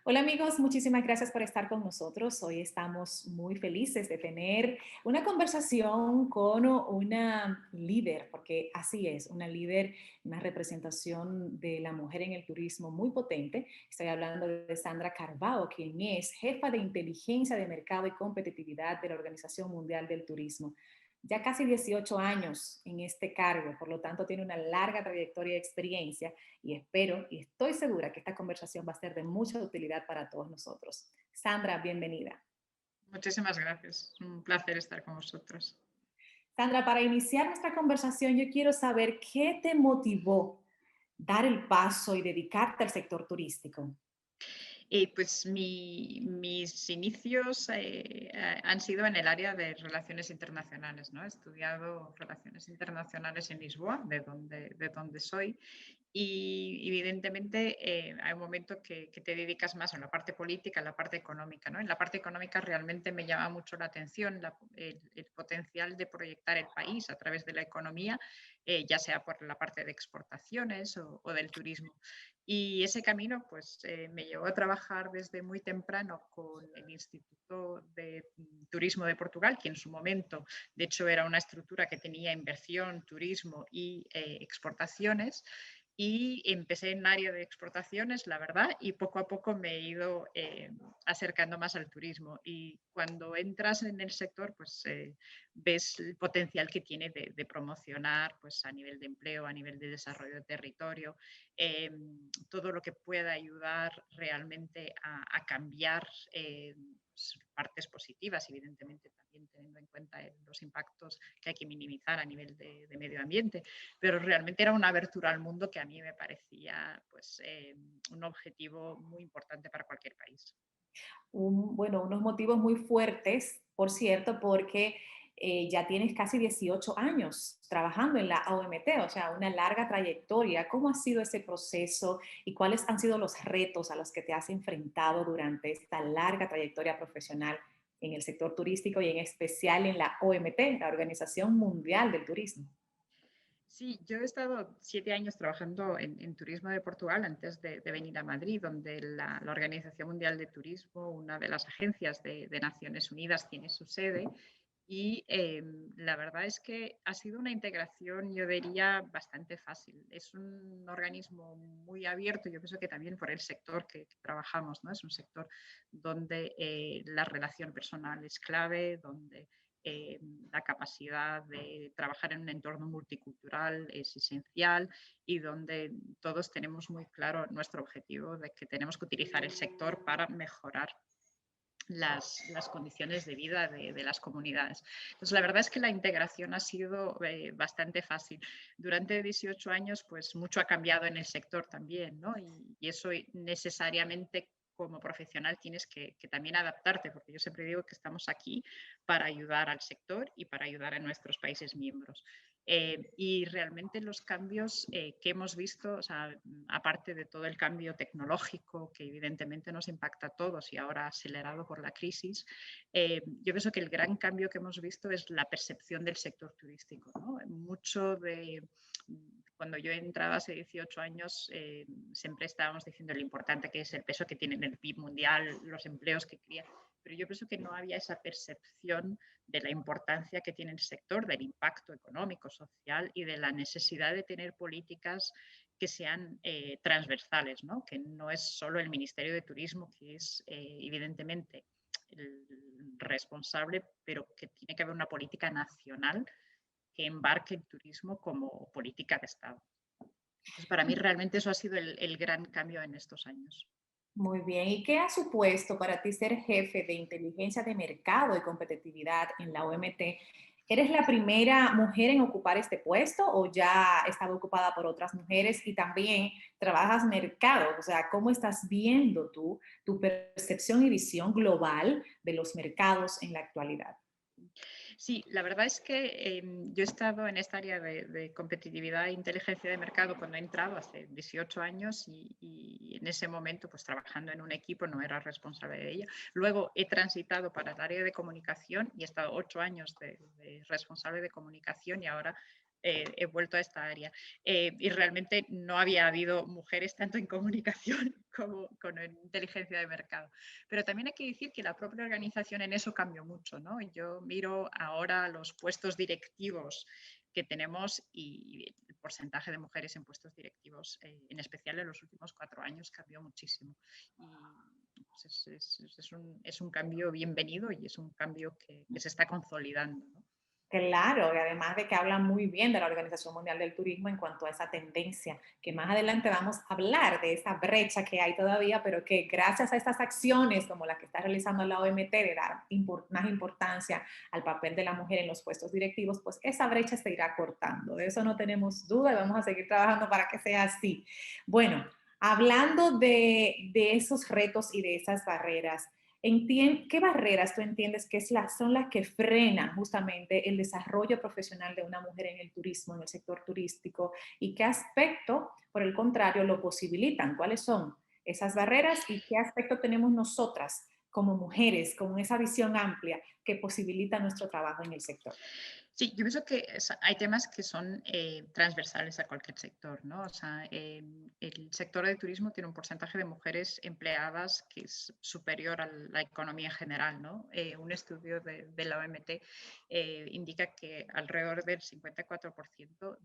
Hola amigos, muchísimas gracias por estar con nosotros. Hoy estamos muy felices de tener una conversación con una líder, porque así es, una líder, una representación de la mujer en el turismo muy potente. Estoy hablando de Sandra Carvao, quien es jefa de inteligencia de mercado y competitividad de la Organización Mundial del Turismo. Ya casi 18 años en este cargo, por lo tanto tiene una larga trayectoria de experiencia y espero y estoy segura que esta conversación va a ser de mucha utilidad para todos nosotros. Sandra, bienvenida. Muchísimas gracias. Es un placer estar con vosotros. Sandra, para iniciar nuestra conversación, yo quiero saber qué te motivó dar el paso y dedicarte al sector turístico. Pues mis inicios han sido en el área de relaciones internacionales, ¿no? He estudiado relaciones internacionales en Lisboa, de donde soy, y evidentemente hay un momento que te dedicas más a la parte política, a la parte económica, ¿no? En la parte económica realmente me llama mucho la atención el potencial de proyectar el país a través de la economía, ya sea por la parte de exportaciones o del turismo. Y ese camino pues, me llevó a trabajar desde muy temprano con el Instituto de Turismo de Portugal, que en su momento, de hecho, era una estructura que tenía inversión, turismo y exportaciones. Y empecé en área de exportaciones, la verdad, y poco a poco me he ido acercando más al turismo. Y cuando entras en el sector, pues ves el potencial que tiene de promocionar pues, a nivel de empleo, a nivel de desarrollo de territorio, eh, todo lo que pueda ayudar realmente a cambiar partes positivas, evidentemente también teniendo en cuenta los impactos que hay que minimizar a nivel de medio ambiente, pero realmente era una abertura al mundo que a mí me parecía pues, un objetivo muy importante para cualquier país. Bueno, unos motivos muy fuertes, por cierto, porque ya tienes casi 18 años trabajando en la OMT, o sea, una larga trayectoria. ¿Cómo ha sido ese proceso y cuáles han sido los retos a los que te has enfrentado durante esta larga trayectoria profesional en el sector turístico y en especial en la OMT, la Organización Mundial del Turismo? Sí, yo he estado 7 años trabajando en turismo de Portugal antes de venir a Madrid, donde la Organización Mundial de Turismo, una de las agencias de Naciones Unidas, tiene su sede. Y la verdad es que ha sido una integración, yo diría, bastante fácil. Es un organismo muy abierto, yo pienso que también por el sector que trabajamos, ¿no? Es un sector donde la relación personal es clave, donde eh, la capacidad de trabajar en un entorno multicultural es esencial y donde todos tenemos muy claro nuestro objetivo de que tenemos que utilizar el sector para mejorar las condiciones de vida de las comunidades. Entonces, la verdad es que la integración ha sido bastante fácil. Durante 18 años, pues mucho ha cambiado en el sector también, ¿no? Y eso necesariamente como profesional tienes que también adaptarte, porque yo siempre digo que estamos aquí para ayudar al sector y para ayudar a nuestros países miembros. Y realmente los cambios que hemos visto, o sea, aparte de todo el cambio tecnológico que evidentemente nos impacta a todos y ahora acelerado por la crisis, yo pienso que el gran cambio que hemos visto es la percepción del sector turístico, ¿no? Mucho de cuando yo entraba hace 18 años, siempre estábamos diciendo lo importante que es el peso que tiene en el PIB mundial, los empleos que crea, pero yo pienso que no había esa percepción de la importancia que tiene el sector, del impacto económico, social y de la necesidad de tener políticas que sean transversales, ¿no? Que no es solo el Ministerio de Turismo, que es evidentemente el responsable, pero que tiene que haber una política nacional que embarque el turismo como política de Estado. Entonces, para mí realmente eso ha sido el gran cambio en estos años. Muy bien. ¿Y qué ha supuesto para ti ser jefe de inteligencia de mercado y competitividad en la OMT? ¿Eres la primera mujer en ocupar este puesto o ya estaba ocupada por otras mujeres y también trabajas mercado? O sea, ¿cómo estás viendo tú tu percepción y visión global de los mercados en la actualidad? Sí, la verdad es que yo he estado en esta área de competitividad e inteligencia de mercado cuando he entrado hace 18 años y en ese momento pues trabajando en un equipo no era responsable de ella. Luego he transitado para el área de comunicación y he estado 8 años de responsable de comunicación y ahora he vuelto a esta área. Y realmente no había habido mujeres tanto en comunicación como con inteligencia de mercado. Pero también hay que decir que la propia organización en eso cambió mucho, ¿no? Yo miro ahora los puestos directivos que tenemos y el porcentaje de mujeres en puestos directivos, en especial en los últimos 4 años, cambió muchísimo. Y pues es un cambio bienvenido y es un cambio que se está consolidando, ¿no? Claro, y además de que habla muy bien de la Organización Mundial del Turismo en cuanto a esa tendencia, que más adelante vamos a hablar de esa brecha que hay todavía, pero que gracias a estas acciones como la que está realizando la OMT de dar más importancia al papel de la mujer en los puestos directivos, pues esa brecha se irá cortando. De eso no tenemos duda y vamos a seguir trabajando para que sea así. Bueno, hablando de esos retos y de esas barreras, ¿qué barreras tú entiendes que son las que frenan justamente el desarrollo profesional de una mujer en el turismo, en el sector turístico? ¿Y qué aspecto, por el contrario, lo posibilitan? ¿Cuáles son esas barreras y qué aspecto tenemos nosotras como mujeres con esa visión amplia que posibilita nuestro trabajo en el sector? Sí, yo pienso que hay temas que son transversales a cualquier sector, ¿no? O sea, el sector de turismo tiene un porcentaje de mujeres empleadas que es superior a la economía general, ¿no? Un estudio de la OMT indica que alrededor del 54%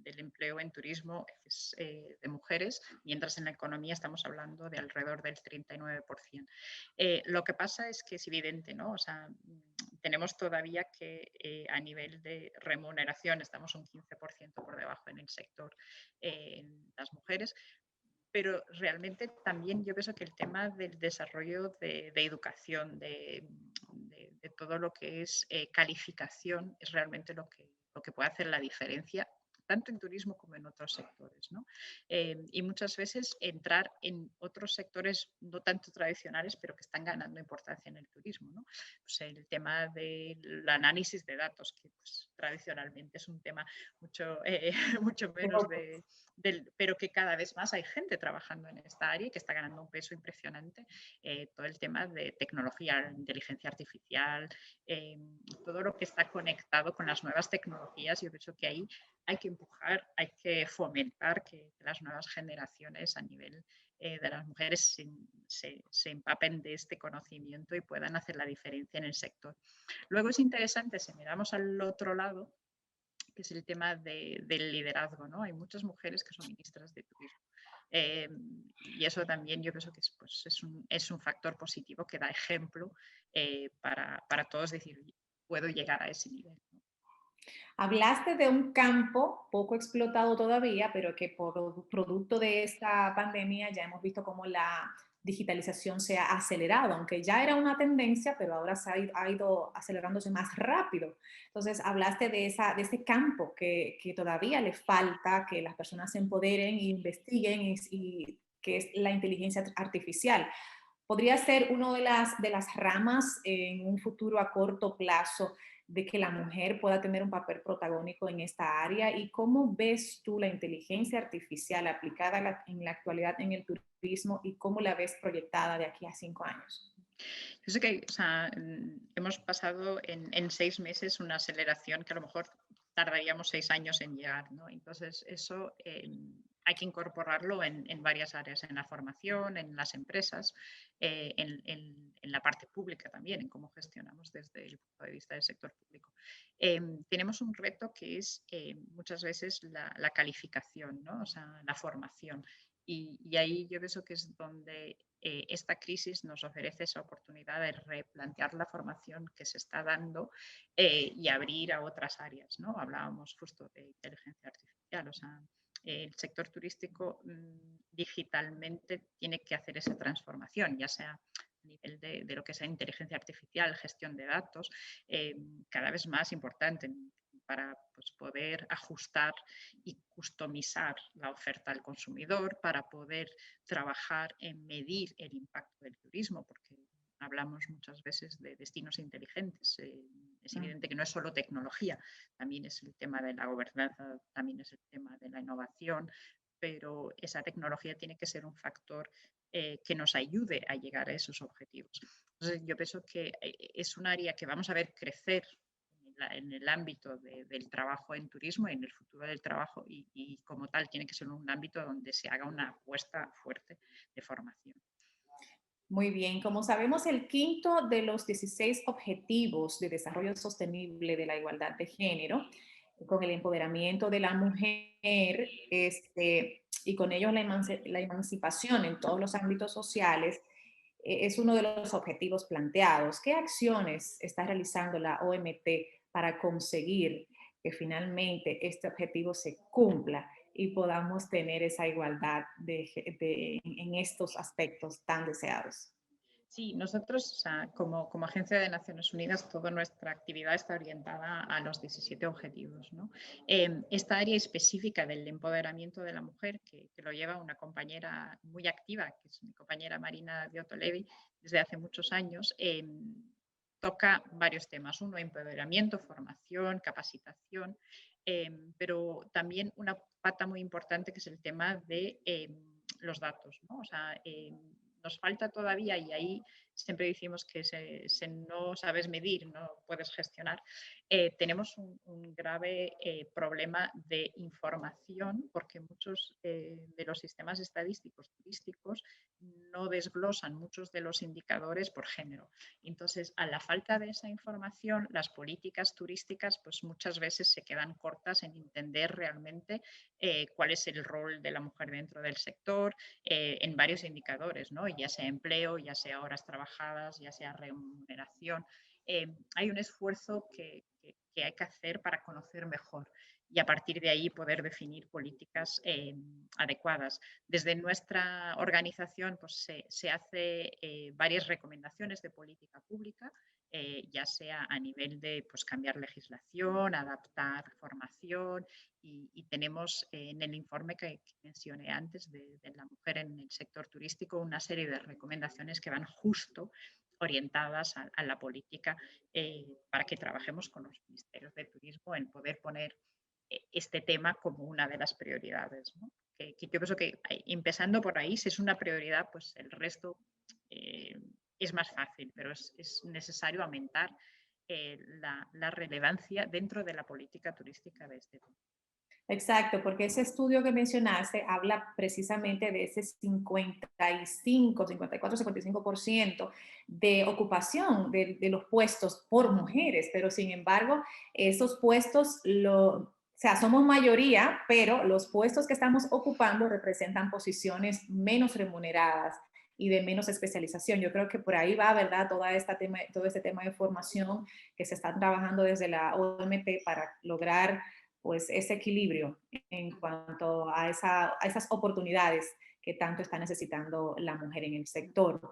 del empleo en turismo es de mujeres, mientras en la economía estamos hablando de alrededor del 39%. Lo que pasa es que es evidente, ¿no? O sea, tenemos todavía que a nivel de remuneración estamos un 15% por debajo en el sector en las mujeres, pero realmente también yo pienso que el tema del desarrollo de educación, de todo lo que es calificación, es realmente lo que puede hacer la diferencia tanto en turismo como en otros sectores, ¿no? Y muchas veces entrar en otros sectores no tanto tradicionales, pero que están ganando importancia en el turismo, ¿no? Pues el tema del análisis de datos, que pues, tradicionalmente es un tema mucho, mucho menos pero que cada vez más hay gente trabajando en esta área y que está ganando un peso impresionante. Todo el tema de tecnología, inteligencia artificial, eh, todo lo que está conectado con las nuevas tecnologías, yo pienso que ahí hay que empujar, hay que fomentar que las nuevas generaciones a nivel de las mujeres se empapen de este conocimiento y puedan hacer la diferencia en el sector. Luego es interesante, si miramos al otro lado, que es el tema del liderazgo, ¿no? Hay muchas mujeres que son ministras de turismo. Y eso también yo pienso que es un factor positivo que da ejemplo para todos decir, puedo llegar a ese nivel, ¿no? Hablaste de un campo poco explotado todavía, pero que por producto de esta pandemia ya hemos visto cómo la digitalización se ha acelerado, aunque ya era una tendencia, pero ahora ha ido acelerándose más rápido. Entonces, hablaste de ese campo que todavía le falta que las personas se empoderen e investiguen y que es la inteligencia artificial. Podría ser una de las ramas en un futuro a corto plazo de que la mujer pueda tener un papel protagónico en esta área. ¿Y cómo ves tú la inteligencia artificial aplicada en la actualidad en el turismo y cómo la ves proyectada de aquí a 5 años? Yo sé que o sea, hemos pasado en 6 meses una aceleración que a lo mejor tardaríamos 6 años en llegar, ¿no? Entonces, eso hay que incorporarlo en varias áreas, en la formación, en las empresas, en la parte pública también, en cómo gestionamos desde el punto de vista del sector público. Tenemos un reto que es muchas veces la calificación, ¿no? O sea, la formación. Y ahí yo pienso que es donde esta crisis nos ofrece esa oportunidad de replantear la formación que se está dando y abrir a otras áreas, ¿no? Hablábamos justo de inteligencia artificial, o sea, el sector turístico digitalmente tiene que hacer esa transformación, ya sea a nivel de lo que sea inteligencia artificial, gestión de datos, cada vez más importante para pues, poder ajustar y customizar la oferta al consumidor, para poder trabajar en medir el impacto del turismo, porque hablamos muchas veces de destinos inteligentes. Es evidente que no es solo tecnología, también es el tema de la gobernanza, también es el tema de la innovación, pero esa tecnología tiene que ser un factor que nos ayude a llegar a esos objetivos. Entonces, yo pienso que es un área que vamos a ver crecer en el ámbito del trabajo en turismo, en el futuro del trabajo y como tal tiene que ser un ámbito donde se haga una apuesta fuerte de formación. Muy bien, como sabemos, el quinto de los 16 Objetivos de Desarrollo Sostenible de la Igualdad de Género, con el empoderamiento de la mujer y con ello la emancipación en todos los ámbitos sociales, es uno de los objetivos planteados. ¿Qué acciones está realizando la OMT para conseguir que finalmente este objetivo se cumpla y podamos tener esa igualdad en estos aspectos tan deseados? Sí, nosotros, o sea, como Agencia de Naciones Unidas, toda nuestra actividad está orientada a los 17 objetivos, ¿no? Esta área específica del empoderamiento de la mujer, que lo lleva una compañera muy activa, que es mi compañera Marina Biotolevi, desde hace muchos años, toca varios temas. Uno, empoderamiento, formación, capacitación, pero también una pata muy importante que es el tema de los datos, ¿no? O sea, nos falta todavía, y ahí siempre decimos que no sabes medir, no puedes gestionar, tenemos un grave problema de información porque muchos de los sistemas estadísticos turísticos no desglosan muchos de los indicadores por género. Entonces, a la falta de esa información, las políticas turísticas pues muchas veces se quedan cortas en entender realmente cuál es el rol de la mujer dentro del sector, en varios indicadores, ¿no? Ya sea empleo, ya sea horas trabajadas, ya sea remuneración. Hay un esfuerzo que hay que hacer para conocer mejor y a partir de ahí poder definir políticas adecuadas. Desde nuestra organización pues, se hace varias recomendaciones de política pública, ya sea a nivel de pues, cambiar legislación, adaptar formación y tenemos en el informe que mencioné antes de la mujer en el sector turístico una serie de recomendaciones que van justo orientadas a la política para que trabajemos con los ministerios de turismo en poder poner este tema como una de las prioridades, ¿no? Que yo pienso que empezando por ahí, si es una prioridad, pues el resto eh, es más fácil, pero es necesario aumentar la relevancia dentro de la política turística de este tema. Exacto, porque ese estudio que mencionaste habla precisamente de ese 55, 54, 55% de ocupación de los puestos por mujeres, pero sin embargo, esos puestos, o sea, somos mayoría, pero los puestos que estamos ocupando representan posiciones menos remuneradas y de menos especialización. Yo creo que por ahí va, ¿verdad? Todo este tema de formación que se está trabajando desde la OMT para lograr pues ese equilibrio en cuanto a esas oportunidades que tanto está necesitando la mujer en el sector.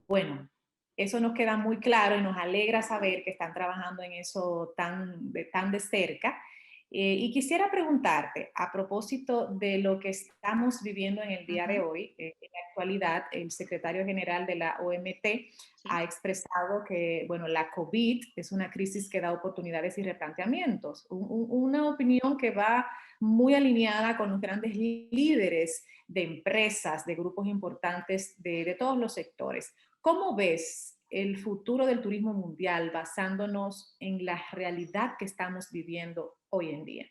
Bueno, eso nos queda muy claro y nos alegra saber que están trabajando en eso tan de cerca. Y quisiera preguntarte, a propósito de lo que estamos viviendo en el día de Ujú. hoy, en la actualidad, el secretario general de la OMT Sí. ha expresado que, bueno, la COVID es una crisis que da oportunidades y replanteamientos. Una opinión que va muy alineada con los grandes líderes de empresas, de grupos importantes de todos los sectores. ¿Cómo ves el futuro del turismo mundial basándonos en la realidad que estamos viviendo hoy en día?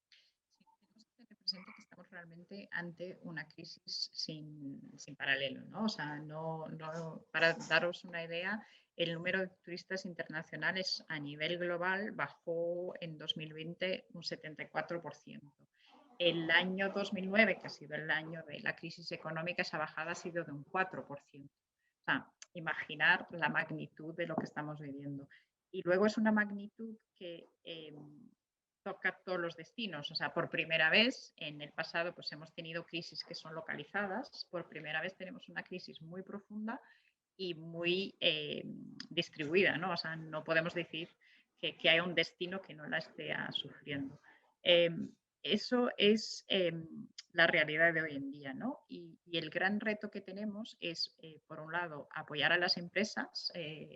Sí, tenemos que tener presente que estamos realmente ante una crisis sin paralelo, ¿no? O sea, para daros una idea, el número de turistas internacionales a nivel global bajó en 2020 un 74%. El año 2009, que ha sido el año de la crisis económica, esa bajada ha sido de un 4%. O sea, imaginar la magnitud de lo que estamos viviendo. Y luego es una magnitud que toca todos los destinos. O sea, por primera vez en el pasado pues hemos tenido crisis que son localizadas, por primera vez tenemos una crisis muy profunda y muy distribuida, ¿no? O sea, no podemos decir que haya un destino que no la esté sufriendo. Eh, eso es la realidad de hoy en día, ¿no? Y el gran reto que tenemos es, por un lado, apoyar a las empresas.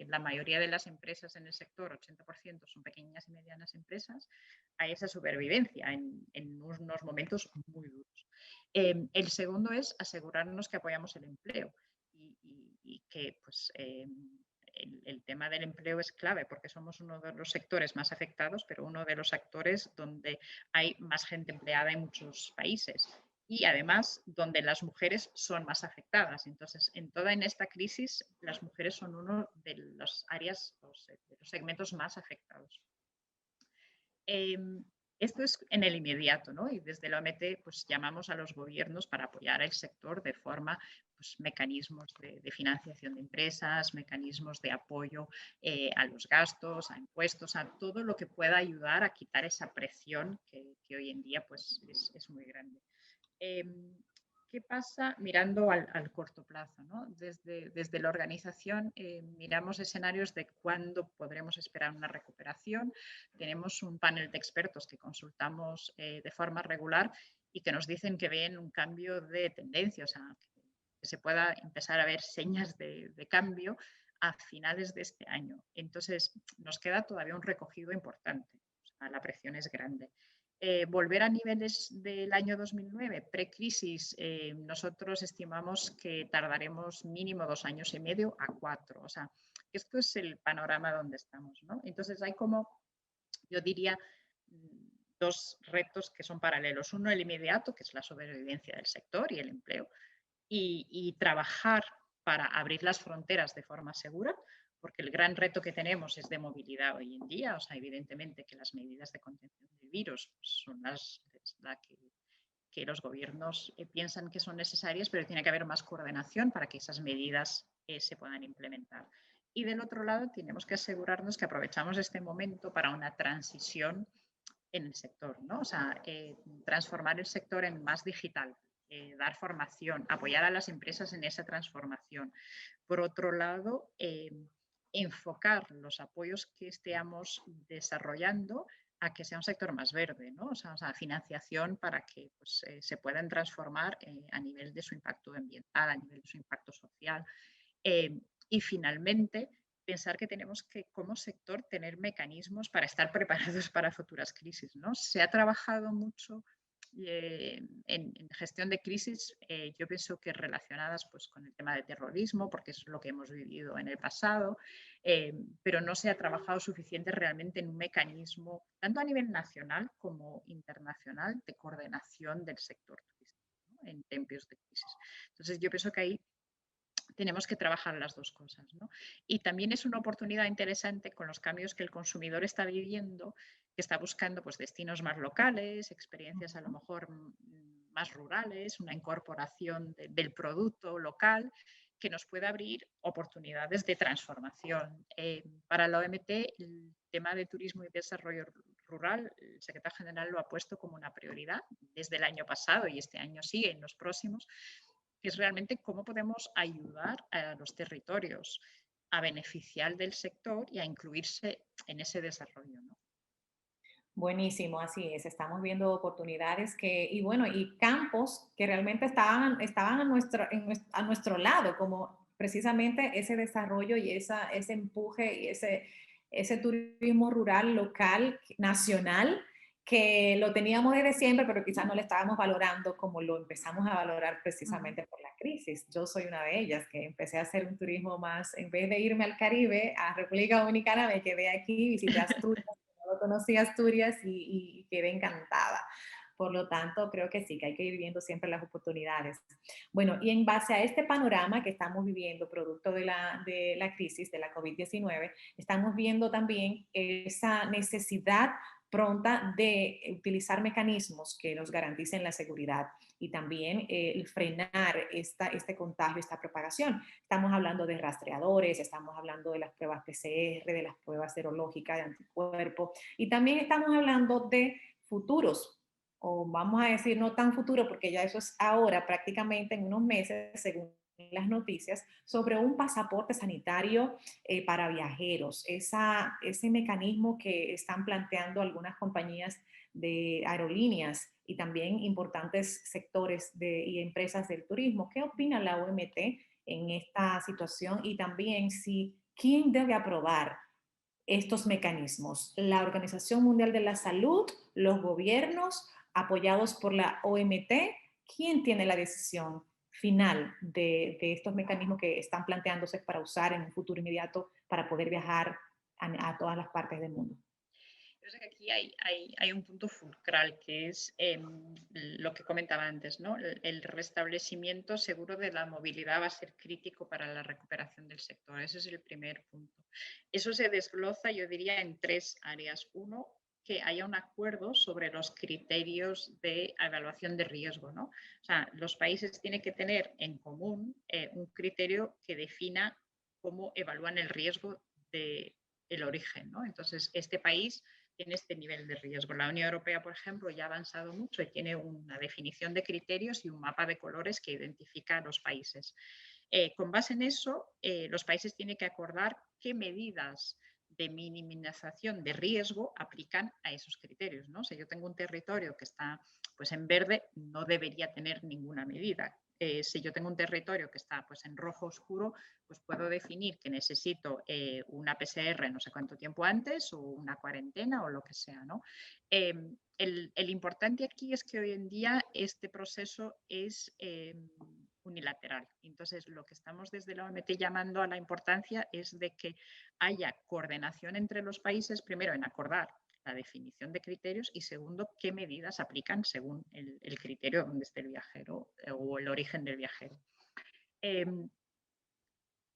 La mayoría de las empresas en el sector, 80%, son pequeñas y medianas empresas, a esa supervivencia en unos momentos muy duros. El segundo es asegurarnos que apoyamos el empleo y que pues, el tema del empleo es clave porque somos uno de los sectores más afectados, pero uno de los actores donde hay más gente empleada en muchos países y además donde las mujeres son más afectadas. Entonces, en esta crisis, las mujeres son uno de las áreas, de los segmentos más afectados. Esto es en el inmediato, ¿no? Y desde la OMT pues, llamamos a los gobiernos para apoyar al sector de forma, pues, mecanismos de financiación de empresas, mecanismos de apoyo a los gastos, a impuestos, a todo lo que pueda ayudar a quitar esa presión que hoy en día pues, es muy grande. ¿Qué pasa mirando al corto plazo? ¿No? Desde la organización miramos escenarios de cuándo podremos esperar una recuperación. Tenemos un panel de expertos que consultamos de forma regular y que nos dicen que ven un cambio de tendencia, o sea, que se pueda empezar a ver señas de cambio a finales de este año. Entonces, nos queda todavía un recogido importante. O sea, la presión es grande. Volver a niveles del año 2009, precrisis, nosotros estimamos que tardaremos mínimo 2 años y medio a 4. O sea, esto es el panorama donde estamos, ¿no? Entonces hay como, yo diría, dos retos que son paralelos. Uno, el inmediato, que es la sobrevivencia del sector y el empleo, y trabajar para abrir las fronteras de forma segura, porque el gran reto que tenemos es de movilidad hoy en día. O sea, evidentemente que las medidas de contención del virus son las que los gobiernos piensan que son necesarias, pero tiene que haber más coordinación para que esas medidas se puedan implementar. Y del otro lado, tenemos que asegurarnos que aprovechamos este momento para una transición en el sector, ¿no? O sea, transformar el sector en más digital, dar formación, apoyar a las empresas en esa transformación. Por otro lado, enfocar los apoyos que estemos desarrollando a que sea un sector más verde, ¿no? O sea, financiación para que pues, se puedan transformar a nivel de su impacto ambiental, a nivel de su impacto social. Y finalmente, pensar que tenemos que, como sector, tener mecanismos para estar preparados para futuras crisis, ¿no? Se ha trabajado mucho en gestión de crisis, yo pienso que relacionadas pues, con el tema de terrorismo, porque es lo que hemos vivido en el pasado, pero no se ha trabajado suficiente realmente en un mecanismo, tanto a nivel nacional como internacional, de coordinación del sector turístico, ¿no? En tiempos de crisis. Entonces, yo pienso que ahí tenemos que trabajar las dos cosas, ¿no? Y también es una oportunidad interesante con los cambios que el consumidor está viviendo, que está buscando pues, destinos más locales, experiencias a lo mejor más rurales, una incorporación del producto local que nos puede abrir oportunidades de transformación. Para la OMT, el tema de turismo y desarrollo rural, el secretario general lo ha puesto como una prioridad desde el año pasado y este año sigue en los próximos, que es realmente cómo podemos ayudar a los territorios a beneficiar del sector y a incluirse en ese desarrollo, ¿no? Buenísimo, así es. Estamos viendo oportunidades que, y bueno, y campos que realmente estaban a nuestro lado, como precisamente ese desarrollo y ese empuje y ese turismo rural, local, nacional, que lo teníamos desde siempre, pero quizás no le estábamos valorando como lo empezamos a valorar precisamente por la crisis. Yo soy una de ellas, que empecé a hacer un turismo más, en vez de irme al Caribe, a República Dominicana, me quedé aquí, visité Asturias, conocí Asturias y quedé encantada. Por lo tanto, creo que sí, que hay que ir viendo siempre las oportunidades. Bueno, y en base a este panorama que estamos viviendo, producto de la crisis de la COVID-19, estamos viendo también esa necesidad pronta de utilizar mecanismos que nos garanticen la seguridad y también frenar este contagio, esta propagación. Estamos hablando de rastreadores, estamos hablando de las pruebas PCR, de las pruebas serológicas de anticuerpos y también estamos hablando de futuros, o vamos a decir no tan futuro, porque ya eso es ahora prácticamente en unos meses, según las noticias, sobre un pasaporte sanitario para viajeros, ese mecanismo que están planteando algunas compañías de aerolíneas y también importantes sectores y empresas del turismo. ¿Qué opina la OMT en esta situación? Y también si, ¿quién debe aprobar estos mecanismos? ¿La Organización Mundial de la Salud, los gobiernos apoyados por la OMT? ¿Quién tiene la decisión final de estos mecanismos que están planteándose para usar en un futuro inmediato para poder viajar a todas las partes del mundo? Yo sé que aquí hay un punto fulcral que es lo que comentaba antes, ¿no? El restablecimiento seguro de la movilidad va a ser crítico para la recuperación del sector. Ese es el primer punto. Eso se desglosa, yo diría, en tres áreas. Uno, que haya un acuerdo sobre los criterios de evaluación de riesgo, ¿no? O sea, los países tienen que tener en común un criterio que defina cómo evalúan el riesgo de el origen, ¿no? Entonces, este país tiene este nivel de riesgo. La Unión Europea, por ejemplo, ya ha avanzado mucho y tiene una definición de criterios y un mapa de colores que identifica a los países. Con base en eso, los países tienen que acordar qué medidas de minimización de riesgo aplican a esos criterios, ¿no? Si yo tengo un territorio que está pues, en verde, no debería tener ninguna medida. Si yo tengo un territorio que está pues, en rojo oscuro, pues puedo definir que necesito una PCR no sé cuánto tiempo antes o una cuarentena o lo que sea, ¿no? El importante aquí es que hoy en día este proceso es unilateral. Entonces, lo que estamos desde la OMT llamando a la importancia es de que haya coordinación entre los países, primero en acordar la definición de criterios y segundo, qué medidas aplican según el criterio donde esté el viajero o el origen del viajero.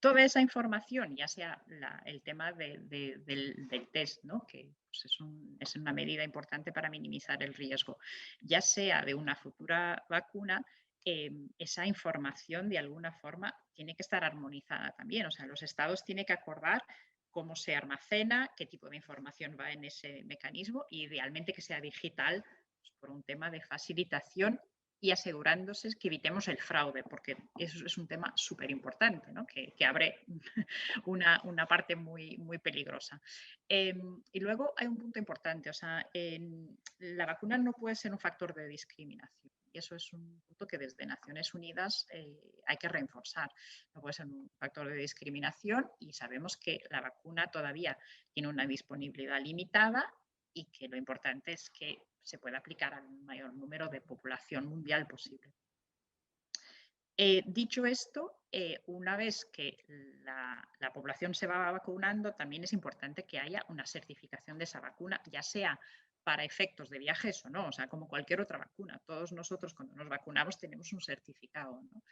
Toda esa información, ya sea el tema del test, ¿no? Que pues, es una medida importante para minimizar el riesgo, ya sea de una futura vacuna, esa información de alguna forma tiene que estar armonizada también. O sea, los estados tienen que acordar cómo se almacena, qué tipo de información va en ese mecanismo y idealmente que sea digital pues, por un tema de facilitación y asegurándose que evitemos el fraude, porque eso es un tema súper importante, ¿no? que abre una parte muy, muy peligrosa. Y luego hay un punto importante, o sea, la vacuna no puede ser un factor de discriminación. Y eso es un punto que desde Naciones Unidas hay que reforzar. No puede ser un factor de discriminación y sabemos que la vacuna todavía tiene una disponibilidad limitada y que lo importante es que se pueda aplicar al mayor número de población mundial posible. Dicho esto, una vez que la población se va vacunando, también es importante que haya una certificación de esa vacuna, ya sea para efectos de viajes o no, o sea, como cualquier otra vacuna. Todos nosotros cuando nos vacunamos tenemos un certificado, ¿no?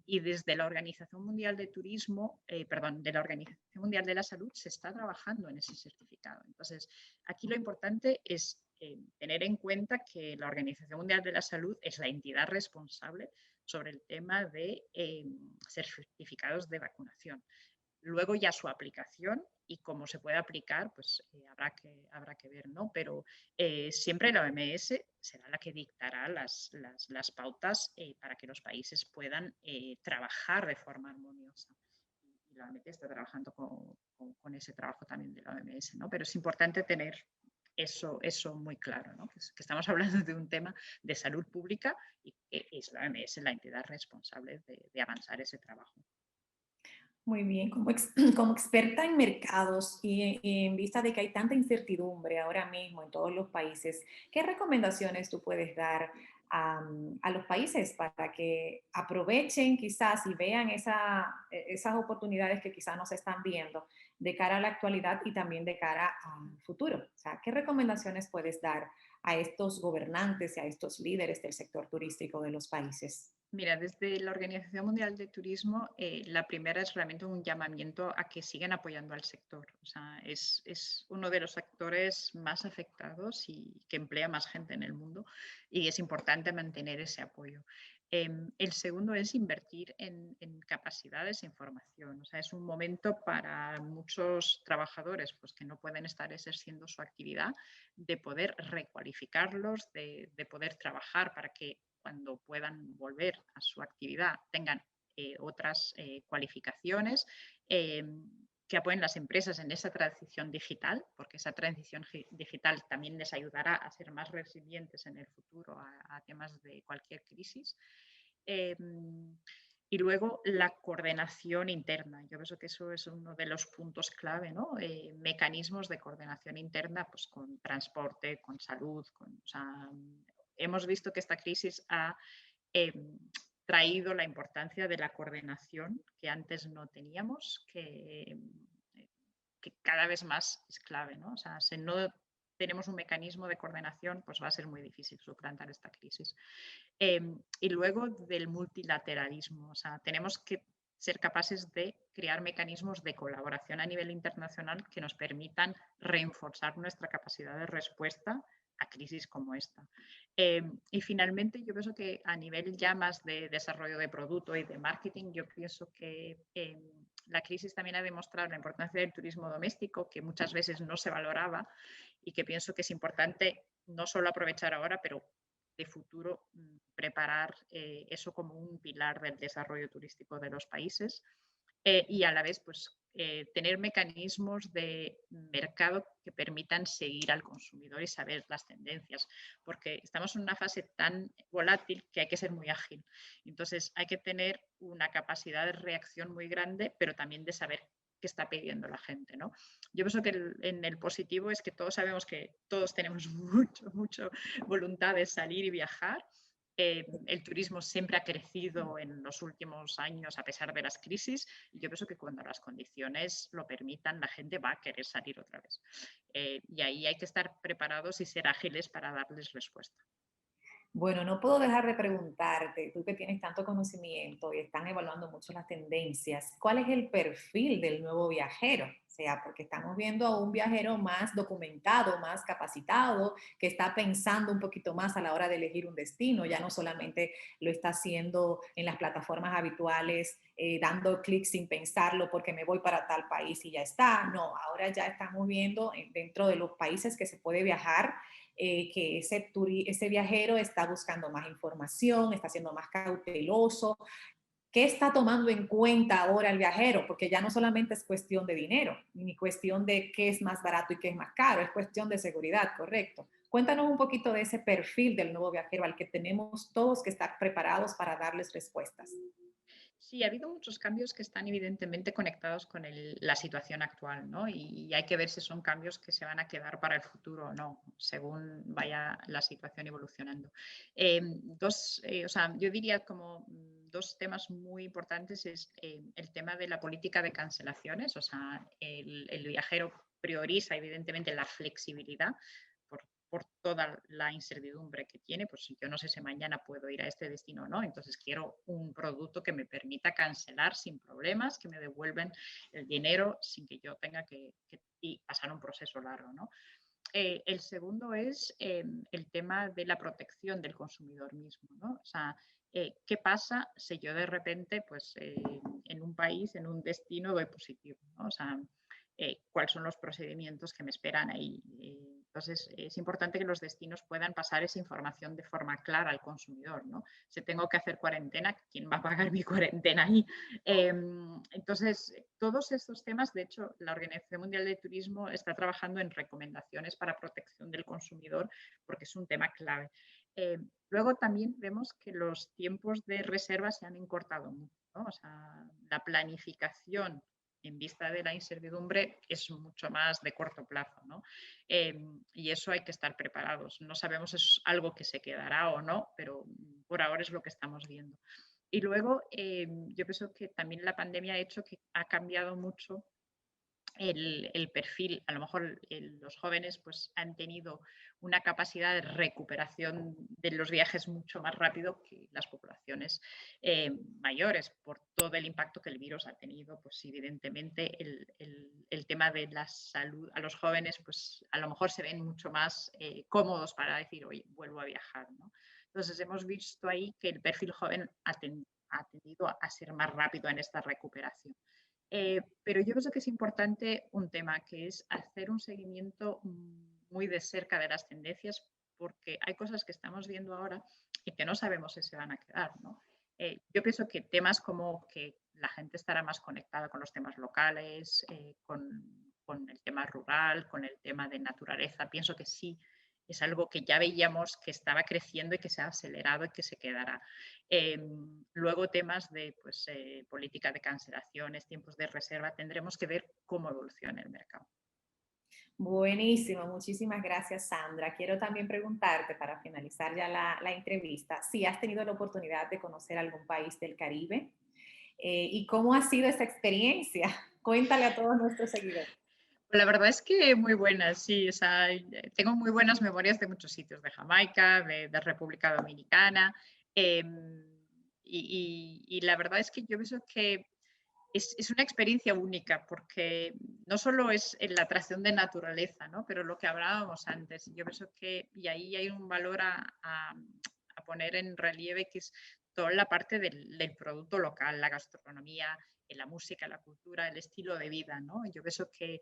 Y desde la Organización Mundial de Turismo, perdón, de la Organización Mundial de la Salud se está trabajando en ese certificado. Entonces, aquí lo importante es tener en cuenta que la Organización Mundial de la Salud es la entidad responsable sobre el tema de certificados de vacunación. Luego ya su aplicación y cómo se puede aplicar, pues habrá que ver, ¿no? Pero siempre la OMS será la que dictará las pautas para que los países puedan trabajar de forma armoniosa. Y la OMS está trabajando con ese trabajo también de la OMS, ¿no? Pero es importante tener eso muy claro, ¿no? Que estamos hablando de un tema de salud pública y que es la OMS la entidad responsable de avanzar ese trabajo. Muy bien, como experta en mercados y en vista de que hay tanta incertidumbre ahora mismo en todos los países, ¿qué recomendaciones tú puedes dar a los países para que aprovechen quizás y vean esas oportunidades que quizás no se están viendo de cara a la actualidad y también de cara al futuro? O sea, ¿qué recomendaciones puedes dar a estos gobernantes y a estos líderes del sector turístico de los países? Mira, desde la Organización Mundial de Turismo, la primera es realmente un llamamiento a que sigan apoyando al sector. O sea, es uno de los sectores más afectados y que emplea más gente en el mundo y es importante mantener ese apoyo. El segundo es invertir en capacidades e información. O sea, es un momento para muchos trabajadores pues, que no pueden estar ejerciendo su actividad, de poder recualificarlos, de poder trabajar para que cuando puedan volver a su actividad tengan otras cualificaciones que apoyen las empresas en esa transición digital, porque esa transición digital también les ayudará a ser más resilientes en el futuro a temas de cualquier crisis. Y luego la coordinación interna. Yo pienso que eso es uno de los puntos clave, ¿no? Mecanismos de coordinación interna pues, con transporte, con salud. O sea, hemos visto que esta crisis ha traído la importancia de la coordinación que antes no teníamos, que cada vez más es clave, ¿no? O sea, si no tenemos un mecanismo de coordinación, pues va a ser muy difícil suplantar esta crisis. Y luego del multilateralismo, o sea, tenemos que ser capaces de crear mecanismos de colaboración a nivel internacional que nos permitan reforzar nuestra capacidad de respuesta a crisis como esta. Y finalmente, yo pienso que a nivel ya más de desarrollo de producto y de marketing, yo pienso que la crisis también ha demostrado la importancia del turismo doméstico, que muchas veces no se valoraba y que pienso que es importante no solo aprovechar ahora, pero de futuro preparar eso como un pilar del desarrollo turístico de los países y a la vez pues tener mecanismos de mercado que permitan seguir al consumidor y saber las tendencias, porque estamos en una fase tan volátil que hay que ser muy ágil. Entonces hay que tener una capacidad de reacción muy grande, pero también de saber qué está pidiendo la gente, ¿no? Yo pienso que en el positivo es que todos sabemos que todos tenemos mucho voluntad de salir y viajar. El turismo siempre ha crecido en los últimos años a pesar de las crisis y yo pienso que cuando las condiciones lo permitan la gente va a querer salir otra vez. Y ahí hay que estar preparados y ser ágiles para darles respuesta. Bueno, no puedo dejar de preguntarte, tú que tienes tanto conocimiento y están evaluando mucho las tendencias, ¿cuál es el perfil del nuevo viajero? O sea, porque estamos viendo a un viajero más documentado, más capacitado, que está pensando un poquito más a la hora de elegir un destino, ya no solamente lo está haciendo en las plataformas habituales, dando clics sin pensarlo porque me voy para tal país y ya está. No, ahora ya estamos viendo dentro de los países que se puede viajar que ese viajero está buscando más información, está siendo más cauteloso. ¿Qué está tomando en cuenta ahora el viajero? Porque ya no solamente es cuestión de dinero, ni cuestión de qué es más barato y qué es más caro, es cuestión de seguridad, correcto. Cuéntanos un poquito de ese perfil del nuevo viajero al que tenemos todos que estar preparados para darles respuestas. Sí, ha habido muchos cambios que están evidentemente conectados con la situación actual, ¿no? Y hay que ver si son cambios que se van a quedar para el futuro o no, según vaya la situación evolucionando. O sea, yo diría como dos temas muy importantes es el tema de la política de cancelaciones, o sea, el viajero prioriza evidentemente la flexibilidad por toda la incertidumbre que tiene, pues si yo no sé si mañana puedo ir a este destino o no, entonces quiero un producto que me permita cancelar sin problemas, que me devuelven el dinero sin que yo tenga y pasar un proceso largo, ¿no? El segundo es el tema de la protección del consumidor mismo, ¿no? O sea, ¿qué pasa si yo de repente, pues, en un país, en un destino, doy positivo, ¿no? O sea, cuáles son los procedimientos que me esperan ahí. Entonces, es importante que los destinos puedan pasar esa información de forma clara al consumidor, ¿no? Si tengo que hacer cuarentena, ¿quién va a pagar mi cuarentena ahí? Entonces, todos estos temas, de hecho, la Organización Mundial de Turismo está trabajando en recomendaciones para protección del consumidor porque es un tema clave. Eh, Luego también vemos que los tiempos de reserva se han encortado mucho, ¿no? O sea, la planificación en vista de la incertidumbre es mucho más de corto plazo, ¿no? Y eso hay que estar preparados. No sabemos si es algo que se quedará o no, pero por ahora es lo que estamos viendo. Y luego yo pienso que también la pandemia ha hecho que ha cambiado mucho el perfil. A lo mejor los jóvenes pues, han tenido una capacidad de recuperación de los viajes mucho más rápido que las poblaciones mayores por todo el impacto que el virus ha tenido. Pues evidentemente el tema de la salud a los jóvenes pues a lo mejor se ven mucho más cómodos para decir, oye, vuelvo a viajar, ¿no? Entonces hemos visto ahí que el perfil joven ha tendido a ser más rápido en esta recuperación. Pero yo pienso que es importante un tema, que es hacer un seguimiento muy de cerca de las tendencias, porque hay cosas que estamos viendo ahora y que no sabemos si se van a quedar, ¿no? Yo pienso que temas como que la gente estará más conectada con los temas locales, con el tema rural, con el tema de naturaleza, pienso que sí es algo que ya veíamos que estaba creciendo y que se ha acelerado y que se quedará. Luego temas de pues, política de cancelaciones, tiempos de reserva, tendremos que ver cómo evoluciona el mercado. Buenísimo, muchísimas gracias, Sandra. Quiero también preguntarte, para finalizar ya la entrevista, si has tenido la oportunidad de conocer algún país del Caribe y cómo ha sido esa experiencia. Cuéntale a todos nuestros seguidores. Pues la verdad es que muy buenas, sí, o sea, tengo muy buenas memorias de muchos sitios, de Jamaica, de República Dominicana, y la verdad es que yo pienso que es una experiencia única porque no solo es en la atracción de naturaleza, ¿no? Pero lo que hablábamos antes, yo pienso que, y ahí hay un valor a poner en relieve, que es toda la parte del producto local, la gastronomía, la música, la cultura, el estilo de vida, ¿no? Yo pienso que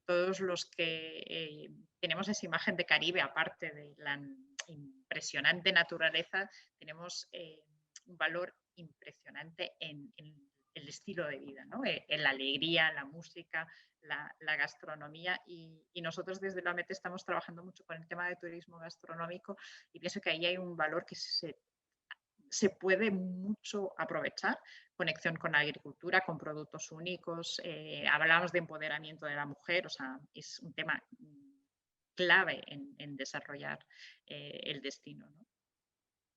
todos los que tenemos esa imagen de Caribe, aparte de la impresionante naturaleza, tenemos un valor impresionante en el estilo de vida, ¿no? En la alegría, la música, la gastronomía y nosotros desde la MET estamos trabajando mucho con el tema de turismo gastronómico y pienso que ahí hay un valor que se puede mucho aprovechar, conexión con la agricultura, con productos únicos, hablábamos de empoderamiento de la mujer, o sea, es un tema clave en desarrollar el destino, ¿no?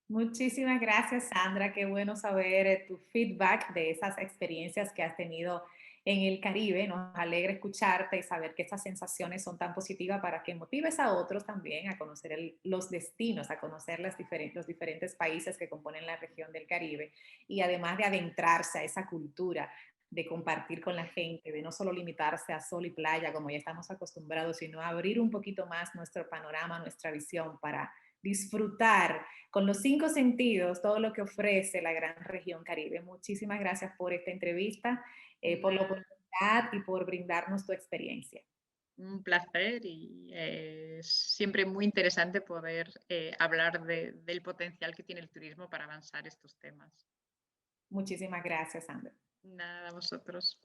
Muchísimas gracias, Sandra. Qué bueno saber tu feedback de esas experiencias que has tenido en el Caribe. Nos alegra escucharte y saber que estas sensaciones son tan positivas para que motives a otros también a conocer los destinos, a conocer los diferentes países que componen la región del Caribe y además de adentrarse a esa cultura de compartir con la gente, de no solo limitarse a sol y playa como ya estamos acostumbrados, sino abrir un poquito más nuestro panorama, nuestra visión para disfrutar con los cinco sentidos todo lo que ofrece la gran región Caribe. Muchísimas gracias por esta entrevista, por la Nada, oportunidad y por brindarnos tu experiencia. un placer y es siempre muy interesante poder hablar del potencial que tiene el turismo para avanzar estos temas. Muchísimas gracias, Sandra. Nada, vosotros.